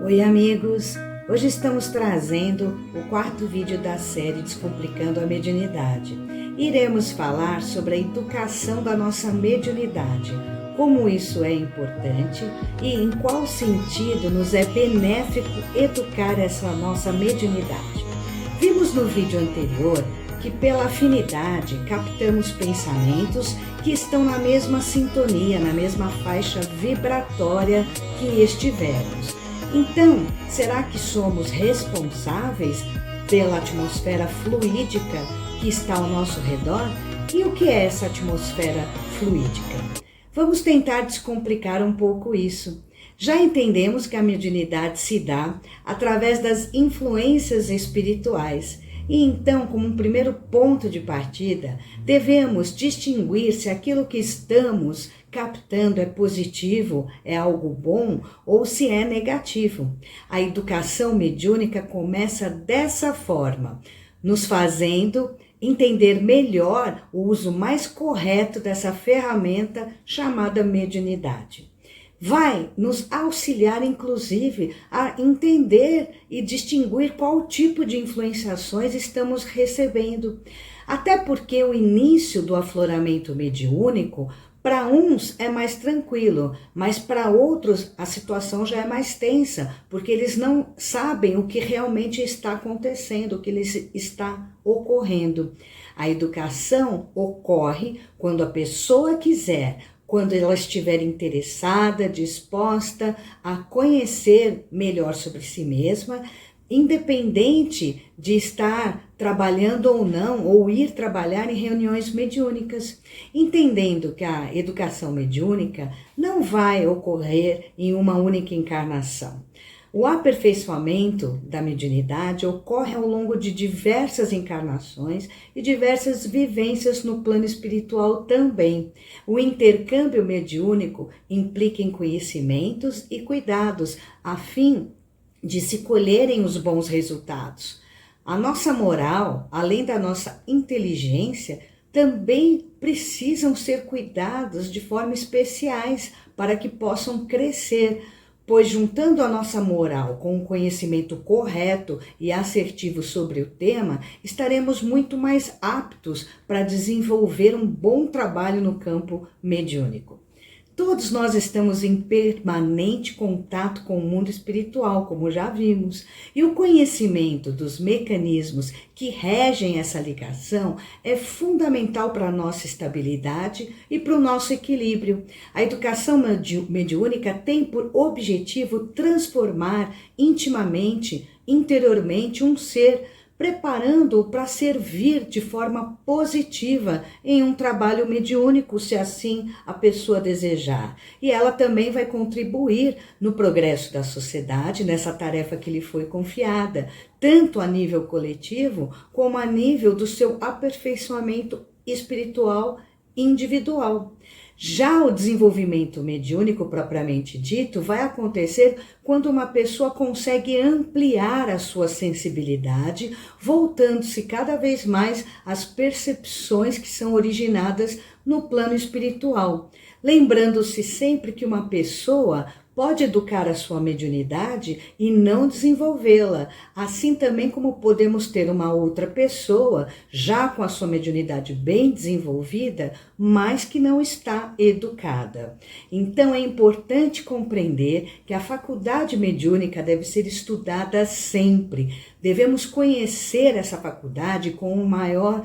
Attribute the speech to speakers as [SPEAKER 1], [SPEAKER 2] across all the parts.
[SPEAKER 1] Oi amigos, hoje estamos trazendo o quarto vídeo da série Descomplicando a Mediunidade. Iremos falar sobre a educação da nossa mediunidade, como isso é importante e em qual sentido nos é benéfico educar essa nossa mediunidade. Vimos no vídeo anterior que pela afinidade captamos pensamentos que estão na mesma sintonia, na mesma faixa vibratória que estivermos. Então, será que somos responsáveis pela atmosfera fluídica que está ao nosso redor? E o que é essa atmosfera fluídica? Vamos tentar descomplicar um pouco isso. Já entendemos que a mediunidade se dá através das influências espirituais. E então, como um primeiro ponto de partida, devemos distinguir se aquilo que estamos captando é positivo, é algo bom ou se é negativo. A educação mediúnica começa dessa forma, nos fazendo entender melhor o uso mais correto dessa ferramenta chamada mediunidade. Vai nos auxiliar, inclusive, a entender e distinguir qual tipo de influenciações estamos recebendo. Até porque o início do afloramento mediúnico, para uns é mais tranquilo, mas para outros a situação já é mais tensa, porque eles não sabem o que realmente está acontecendo, o que lhes está ocorrendo. A educação ocorre quando a pessoa quiser, quando ela estiver interessada, disposta a conhecer melhor sobre si mesma, independente de estar trabalhando ou não, ou ir trabalhar em reuniões mediúnicas, entendendo que a educação mediúnica não vai ocorrer em uma única encarnação. O aperfeiçoamento da mediunidade ocorre ao longo de diversas encarnações e diversas vivências no plano espiritual também. O intercâmbio mediúnico implica em conhecimentos e cuidados, a fim de se colherem os bons resultados. A nossa moral, além da nossa inteligência, também precisam ser cuidados de forma especiais para que possam crescer, pois juntando a nossa moral com o conhecimento correto e assertivo sobre o tema, estaremos muito mais aptos para desenvolver um bom trabalho no campo mediúnico. Todos nós estamos em permanente contato com o mundo espiritual, como já vimos, e o conhecimento dos mecanismos que regem essa ligação é fundamental para a nossa estabilidade e para o nosso equilíbrio. A educação mediúnica tem por objetivo transformar intimamente, interiormente, um ser, preparando-o para servir de forma positiva em um trabalho mediúnico, se assim a pessoa desejar. E ela também vai contribuir no progresso da sociedade, nessa tarefa que lhe foi confiada, tanto a nível coletivo, como a nível do seu aperfeiçoamento espiritual individual. Já o desenvolvimento mediúnico propriamente dito vai acontecer quando uma pessoa consegue ampliar a sua sensibilidade, voltando-se cada vez mais às percepções que são originadas no plano espiritual. Lembrando-se sempre que uma pessoa pode educar a sua mediunidade e não desenvolvê-la, assim também como podemos ter uma outra pessoa, já com a sua mediunidade bem desenvolvida, mas que não está educada. Então é importante compreender que a faculdade mediúnica deve ser estudada sempre. Devemos conhecer essa faculdade com maior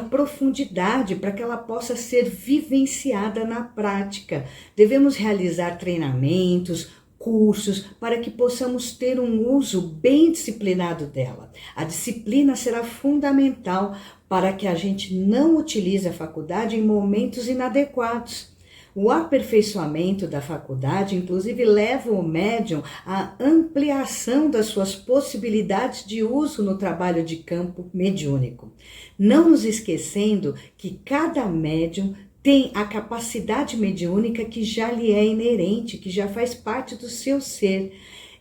[SPEAKER 1] profundidade para que ela possa ser vivenciada na prática. Devemos realizar treinamentos, cursos, para que possamos ter um uso bem disciplinado dela. A disciplina será fundamental para que a gente não utilize a faculdade em momentos inadequados. O aperfeiçoamento da faculdade, inclusive, leva o médium à ampliação das suas possibilidades de uso no trabalho de campo mediúnico. Não nos esquecendo que cada médium tem a capacidade mediúnica que já lhe é inerente, que já faz parte do seu ser.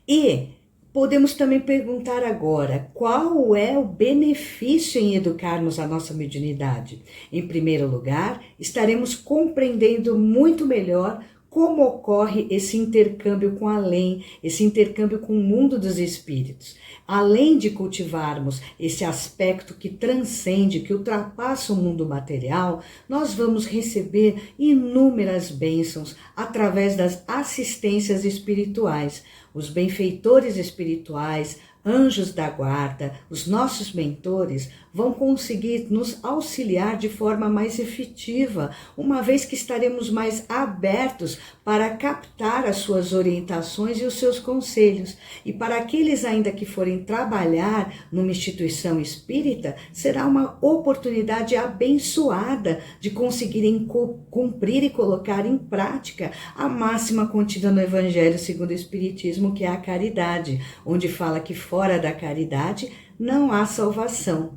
[SPEAKER 1] E podemos também perguntar agora, qual é o benefício em educarmos a nossa mediunidade? Em primeiro lugar, estaremos compreendendo muito melhor como ocorre esse intercâmbio com além, esse intercâmbio com o mundo dos espíritos. Além de cultivarmos esse aspecto que transcende, que ultrapassa o mundo material, nós vamos receber inúmeras bênçãos através das assistências espirituais. Os benfeitores espirituais, anjos da guarda, os nossos mentores vão conseguir nos auxiliar de forma mais efetiva, uma vez que estaremos mais abertos para captar as suas orientações e os seus conselhos. E para aqueles ainda que forem trabalhar numa instituição espírita, será uma oportunidade abençoada de conseguirem cumprir e colocar em prática a máxima contida no Evangelho segundo o Espiritismo, que é a caridade, onde fala que fora da caridade não há salvação.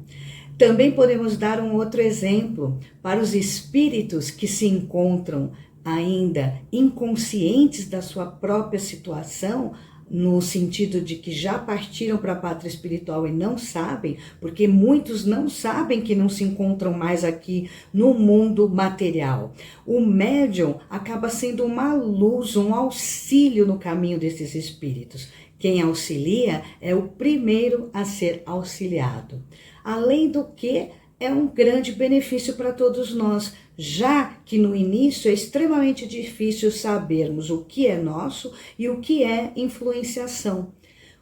[SPEAKER 1] Também podemos dar um outro exemplo para os espíritos que se encontram ainda inconscientes da sua própria situação, no sentido de que já partiram para a pátria espiritual e não sabem, porque muitos não sabem que não se encontram mais aqui no mundo material. O médium acaba sendo uma luz, um auxílio no caminho desses espíritos. Quem auxilia é o primeiro a ser auxiliado. Além do que, é um grande benefício para todos nós, já que no início é extremamente difícil sabermos o que é nosso e o que é influenciação.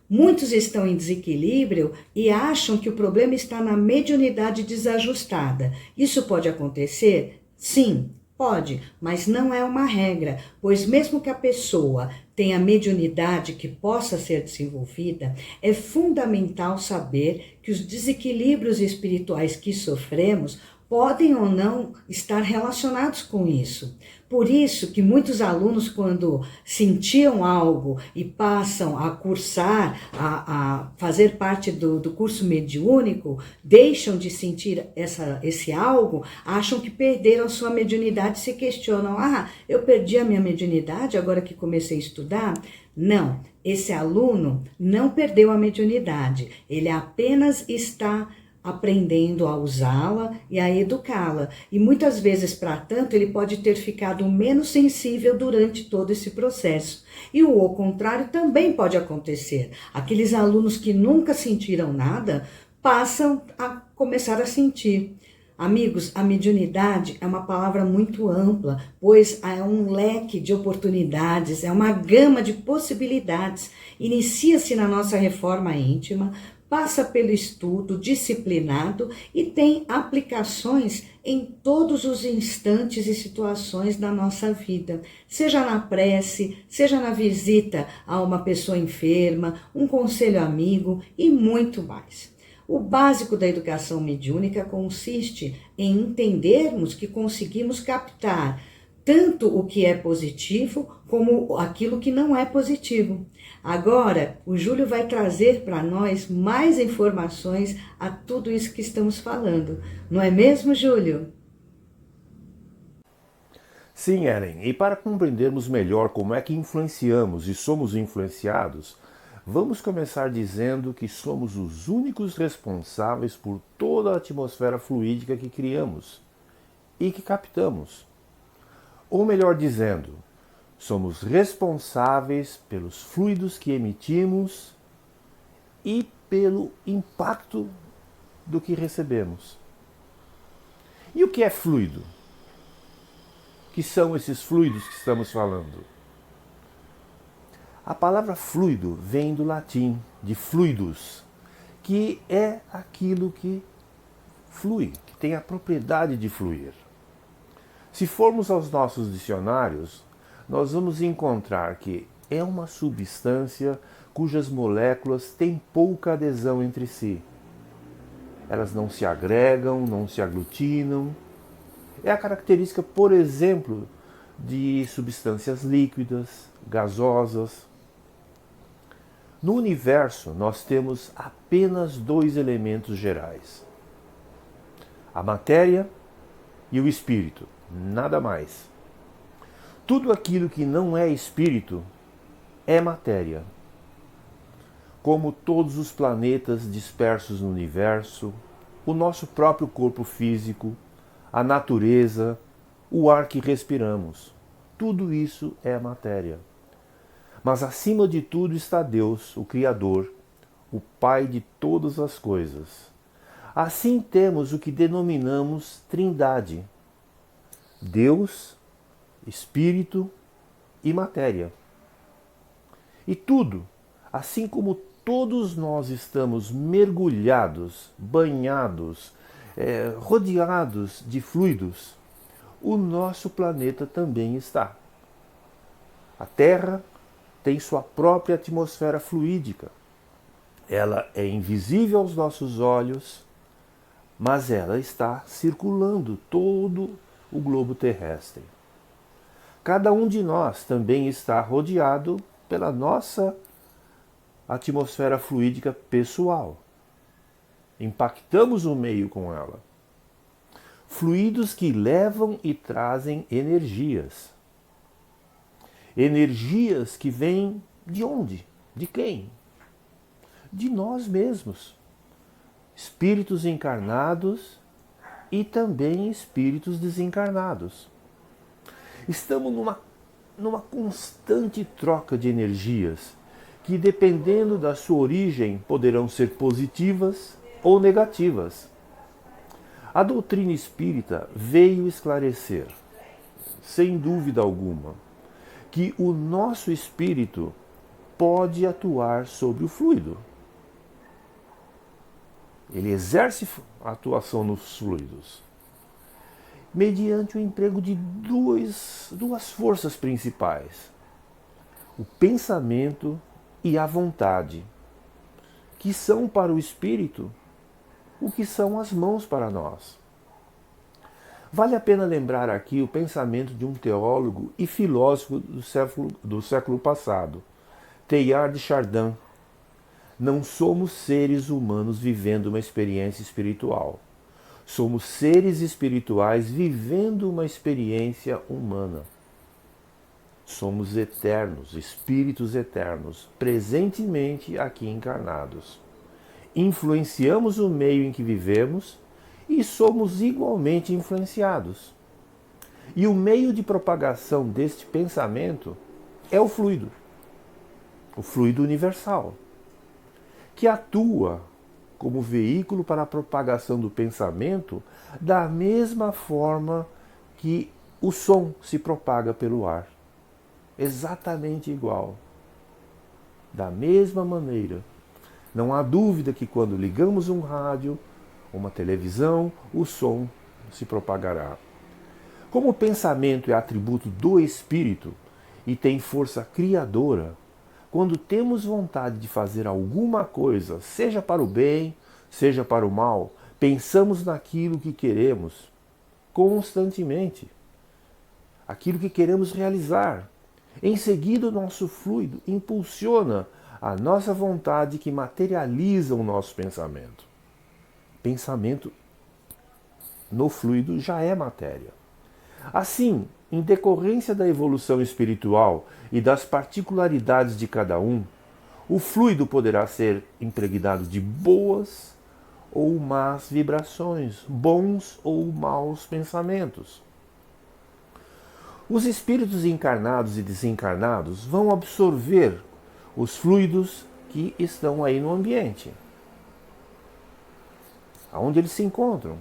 [SPEAKER 1] Muitos estão em desequilíbrio e acham que o problema está na mediunidade desajustada. Isso pode acontecer? Sim, pode, mas não é uma regra, pois mesmo que a pessoa tenha mediunidade que possa ser desenvolvida, é fundamental saber que os desequilíbrios espirituais que sofremos podem ou não estar relacionados com isso. Por isso que muitos alunos, quando sentiam algo e passam a cursar, a fazer parte do curso mediúnico, deixam de sentir esse algo, acham que perderam sua mediunidade e se questionam: eu perdi a minha mediunidade agora que comecei a estudar? Não, esse aluno não perdeu a mediunidade, ele apenas está aprendendo a usá-la e a educá-la. E muitas vezes, para tanto, ele pode ter ficado menos sensível durante todo esse processo. E o contrário também pode acontecer. Aqueles alunos que nunca sentiram nada passam a começar a sentir. Amigos, a mediunidade é uma palavra muito ampla, pois é um leque de oportunidades, é uma gama de possibilidades. Inicia-se na nossa reforma íntima, passa pelo estudo disciplinado e tem aplicações em todos os instantes e situações da nossa vida, seja na prece, seja na visita a uma pessoa enferma, um conselho amigo e muito mais. O básico da educação mediúnica consiste em entendermos que conseguimos captar tanto o que é positivo como aquilo que não é positivo. Agora, o Júlio vai trazer para nós mais informações a tudo isso que estamos falando. Não é mesmo, Júlio?
[SPEAKER 2] Sim, Ellen. E para compreendermos melhor como é que influenciamos e somos influenciados, vamos começar dizendo que somos os únicos responsáveis por toda a atmosfera fluídica que criamos e que captamos. Ou melhor dizendo, somos responsáveis pelos fluidos que emitimos e pelo impacto do que recebemos. E o que é fluido? O que são esses fluidos que estamos falando? A palavra fluido vem do latim, de fluidus, que é aquilo que flui, que tem a propriedade de fluir. Se formos aos nossos dicionários, nós vamos encontrar que é uma substância cujas moléculas têm pouca adesão entre si. Elas não se agregam, não se aglutinam. É a característica, por exemplo, de substâncias líquidas, gasosas. No universo, nós temos apenas dois elementos gerais: a matéria e o espírito, nada mais. Tudo aquilo que não é espírito é matéria. Como todos os planetas dispersos no universo, o nosso próprio corpo físico, a natureza, o ar que respiramos. tudo isso é matéria. Mas acima de tudo está Deus, o Criador, o Pai de todas as coisas. Assim temos o que denominamos Trindade: Deus, Espírito e matéria. E tudo, assim como todos nós estamos mergulhados, banhados, rodeados de fluidos, o nosso planeta também está. A Terra tem sua própria atmosfera fluídica. Ela é invisível aos nossos olhos, mas ela está circulando todo o globo terrestre. Cada um de nós também está rodeado pela nossa atmosfera fluídica pessoal. Impactamos o meio com ela. Fluidos que levam e trazem energias. Energias que vêm de onde? De quem? De nós mesmos. Espíritos encarnados e também espíritos desencarnados. Estamos numa constante troca de energias que, dependendo da sua origem, poderão ser positivas ou negativas. A doutrina espírita veio esclarecer, sem dúvida alguma, que o nosso espírito pode atuar sobre o fluido. Ele exerce a atuação nos fluidos mediante o emprego de duas forças principais: o pensamento e a vontade, que são para o espírito o que são as mãos para nós. Vale a pena lembrar aqui o pensamento de um teólogo e filósofo do século passado, Teilhard de Chardin. Não somos seres humanos vivendo uma experiência espiritual. Somos seres espirituais vivendo uma experiência humana. Somos eternos, espíritos eternos, presentemente aqui encarnados. Influenciamos o meio em que vivemos e somos igualmente influenciados. E o meio de propagação deste pensamento é o fluido universal, que atua como veículo para a propagação do pensamento da mesma forma que o som se propaga pelo ar. Exatamente igual. Da mesma maneira. Não há dúvida que quando ligamos um rádio, uma televisão, o som se propagará. Como o pensamento é atributo do espírito e tem força criadora, quando temos vontade de fazer alguma coisa, seja para o bem, seja para o mal, pensamos naquilo que queremos constantemente, aquilo que queremos realizar. Em seguida, o nosso fluido impulsiona a nossa vontade, que materializa o nosso pensamento. Pensamento no fluido já é matéria. Assim, em decorrência da evolução espiritual e das particularidades de cada um, o fluido poderá ser impregnado de boas ou más vibrações, bons ou maus pensamentos. Os espíritos encarnados e desencarnados vão absorver os fluidos que estão aí no ambiente, aonde eles se encontram,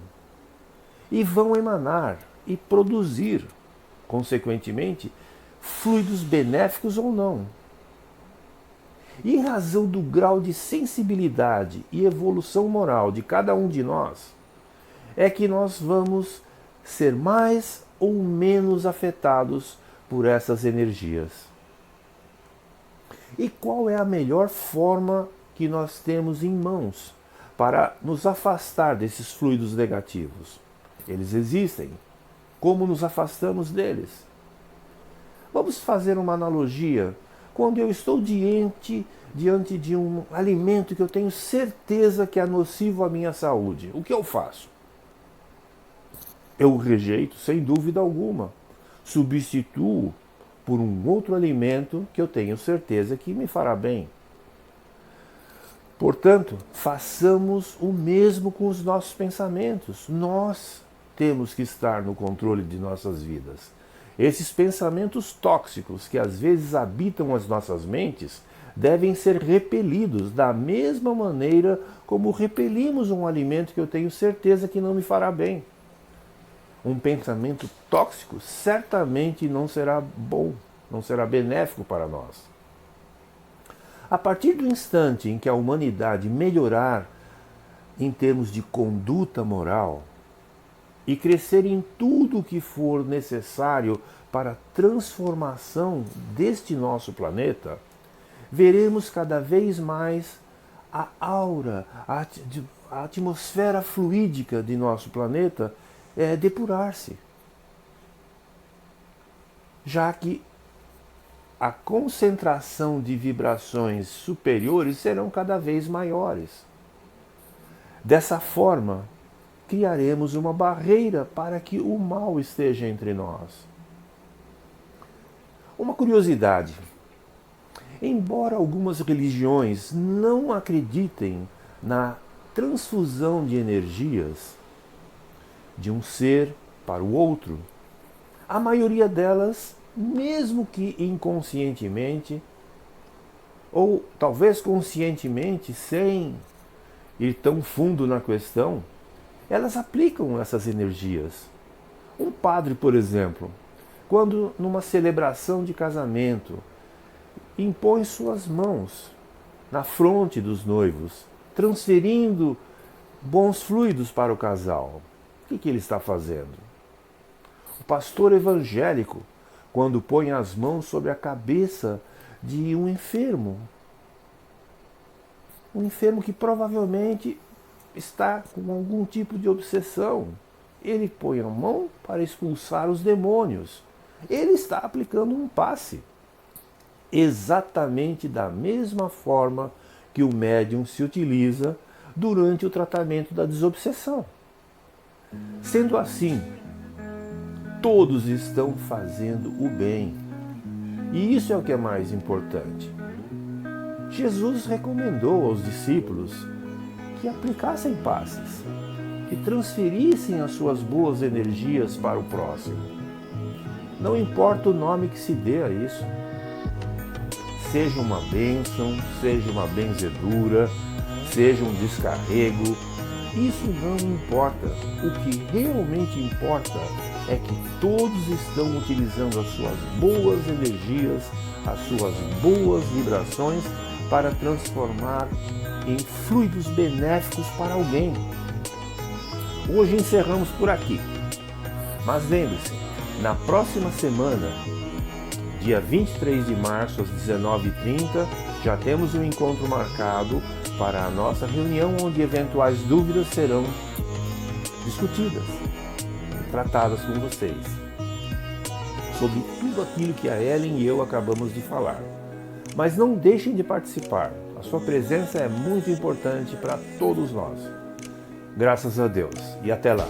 [SPEAKER 2] e vão emanar e produzir, consequentemente, fluidos benéficos ou não. E em razão do grau de sensibilidade e evolução moral de cada um de nós, é que nós vamos ser mais ou menos afetados por essas energias. E qual é a melhor forma que nós temos em mãos para nos afastar desses fluidos negativos? Eles existem. Como nos afastamos deles? Vamos fazer uma analogia. Quando eu estou diante de um alimento que eu tenho certeza que é nocivo à minha saúde, o que eu faço? Eu o rejeito, sem dúvida alguma. Substituo por um outro alimento que eu tenho certeza que me fará bem. Portanto, façamos o mesmo com os nossos pensamentos. Nós temos que estar no controle de nossas vidas. Esses pensamentos tóxicos que às vezes habitam as nossas mentes devem ser repelidos da mesma maneira como repelimos um alimento que eu tenho certeza que não me fará bem. Um pensamento tóxico certamente não será bom, não será benéfico para nós. A partir do instante em que a humanidade melhorar em termos de conduta moral e crescer em tudo o que for necessário para a transformação deste nosso planeta, veremos cada vez mais a aura, a atmosfera fluídica de nosso planeta depurar-se. Já que a concentração de vibrações superiores serão cada vez maiores. Dessa forma, criaremos uma barreira para que o mal esteja entre nós. Uma curiosidade. Embora algumas religiões não acreditem na transfusão de energias de um ser para o outro, a maioria delas, mesmo que inconscientemente, ou talvez conscientemente, sem ir tão fundo na questão, elas aplicam essas energias. Um padre, por exemplo, quando numa celebração de casamento, impõe suas mãos na fronte dos noivos, transferindo bons fluidos para o casal. O que ele está fazendo? O pastor evangélico, quando põe as mãos sobre a cabeça de um enfermo que provavelmente está com algum tipo de obsessão, ele põe a mão para expulsar os demônios. Ele está aplicando um passe. Exatamente da mesma forma que o médium se utiliza durante o tratamento da desobsessão. Sendo assim, todos estão fazendo o bem. E isso é o que é mais importante. Jesus recomendou aos discípulos que aplicassem passes, que transferissem as suas boas energias para o próximo. Não importa o nome que se dê a isso. Seja uma bênção, seja uma benzedura, seja um descarrego, isso não importa. O que realmente importa é que todos estão utilizando as suas boas energias, as suas boas vibrações para transformar em fluidos benéficos para alguém. Hoje encerramos por aqui. Mas lembre-se, na próxima semana, dia 23 de março, às 19h30, já temos um encontro marcado para a nossa reunião, onde eventuais dúvidas serão discutidas e tratadas com vocês, sobre tudo aquilo que a Ellen e eu acabamos de falar. Mas não deixem de participar, a sua presença é muito importante para todos nós. Graças a Deus e até lá.